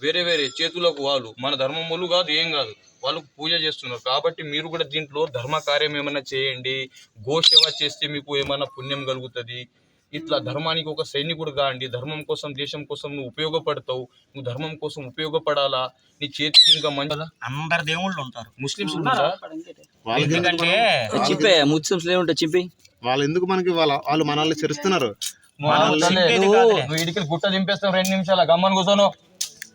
వేరే వేరే చేతులకు వాళ్ళు మన ధర్మములు కాదు, ఏం కాదు, వాళ్ళు పూజ చేస్తున్నారు. కాబట్టి మీరు కూడా దీంట్లో ధర్మ కార్యం ఏమైనా చేయండి, గోసేవ చేస్తే మీకు ఏమైనా పుణ్యం కలుగుతుంది. ఇట్లా ధర్మానికి ఒక సైనికుడు కాండి, ధర్మం కోసం దేశం కోసం నువ్వు ఉపయోగపడతావు, నువ్వు ధర్మం కోసం ఉపయోగపడాలా. నీ చేతికి ఇంకా మంచి అందరు దేవుళ్ళు ఉంటారు. ముస్లిమ్స్ ఉంటారా? చింపే ముస్లిమ్స్ ఏముంటాయి చింపి వాళ్ళు ఎందుకు మనకి వాళ్ళు మనల్ని చెరుస్తున్నారు. నువ్వు ఇడికి గుట్ట దింపేస్తావు 2 నిమిషాల గమ్మని కూర్చోను.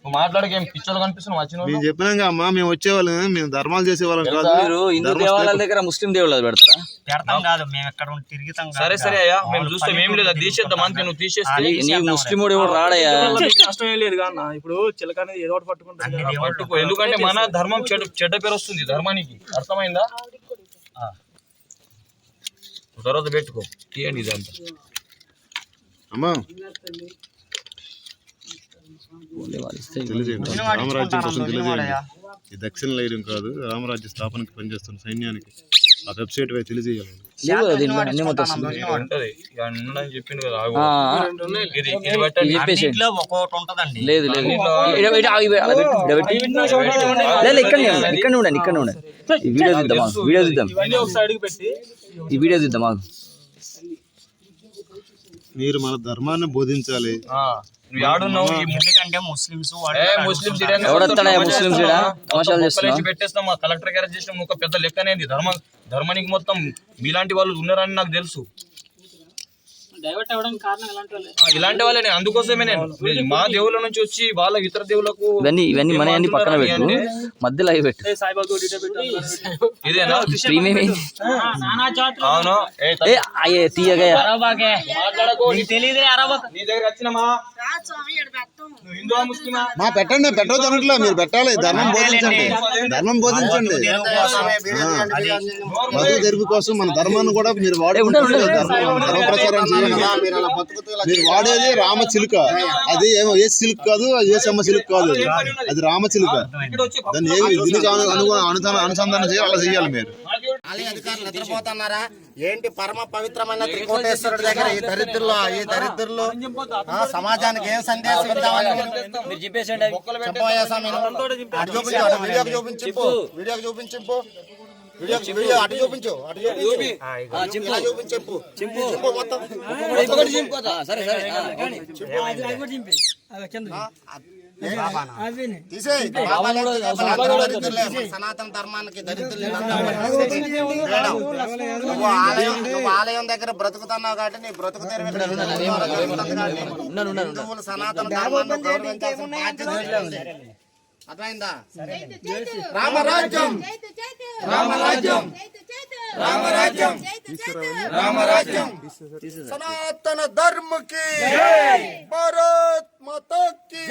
నువ్వు మాట్లాడక ఏం పిచ్చలు కనిపిస్తున్నావు వచ్చిన. మేము చెప్పినాక అమ్మా మేము వచ్చేవాళ్ళం, మేము ధర్మాలు చేసేవాళ్ళం కాదు. మీరు హిందూ దేవాలయాల దగ్గర ముస్లిం దేవుళ్ళు పెడతారా? పెడతాం కాదు, మేము ఎక్కడ తిరుగుతాం. సరే సరే అయ్యా, మేము చూస్తాం. ఏం లేదా తీసేద్దాం అంతే. నువ్వు తీసేస్తే నీ ముస్లిం ఎవరు రాడయ్యా. కష్టం ఏం లేదు కానీ ఇప్పుడు చిలక అనేది ఏదో ఒకటి పట్టుకో. ఎందుకంటే మన ధర్మం చెడ్డ పేరు వస్తుంది ధర్మానికి. అర్థమైందా? తర్వాత పెట్టుకో, తీయండి ఇదంతా. అమ్మా తెలియజేయండి, రామరాజ్యం కోసం తెలియజేయండి. ఈ దక్షిణ లైరం కాదు, రామరాజ్య స్థాపనకి పనిచేస్తున్న సైన్యానికి ఆ వెబ్సైట్ పై తెలియజేయాలి. లేదు లేదు ఇక్కడ ఉండండి, ఇక్కడ ఉండండి. ఈ వీడియో చూద్దాం, వీడియో చూద్దాం, ఈ వీడియో చూద్దాం. మీరు మన ధర్మాన్ని బోధించాలి. పెట్టేస్తాం కలెక్టర్ గారు చేసిన ఒక పెద్ద లెక్కనేది ధర్మానికి మొత్తం. మీలాంటి వాళ్ళు ఉన్నారని నాకు తెలుసు. ఇలాంటి వాళ్ళే, అందుకోసమే నేను మా దేవుళ్ళ నుంచి వచ్చి వాళ్ళ ఇతర దేవుళ్ళకు ఇవన్నీ మన అన్ని పక్కన పెట్టు, మధ్యలో అవి పెట్టు. ఇదేనా అవును తీయగా మా పెట్టండి, పెట్టవద్దు అనట్లే, మీరు పెట్టాలి. ధర్మం బోధించండి, ధర్మం బోధించండి. మధు తెరుపు కోసం మన ధర్మాన్ని కూడా మీరు ధర్మ ప్రచారం చేయండి. మీరు వాడేది రామ చిలుక, అది ఏమో ఏ సిల్క్ కాదు, ఏ సమ్మ సిల్క్ కాదు, అది రామ చిలుక. దాన్ని దీనికి అనుసంధానం చేయాలి, అలా చెయ్యాలి. మీరు ఆలయ అధికారులు నిద్రపోతున్నారా ఏంటి? పరమ పవిత్రమైన త్రికోటేశ్వరుడి దగ్గర ఈ దరిద్రులు సమాజానికి ఏం సందేశం ఇద్దామని వీడియో అటు చూపించు, చెప్పు మొత్తం. సనాతన ధర్మానికి దరిద్రులు. నువ్వు ఆలయం దగ్గర బ్రతుకుతున్నావు కాబట్టి నీ బ్రతుకు తెరువు సనాతన ధర్మాన్ని గౌరవించాల్సిన బాధ్యత. అర్థమైందా? రామరాజ్యం రామరాజ్యం రామరాజ్యం రామరాజ్యం సనాతన ధర్మకి భారత్ మాతా కీ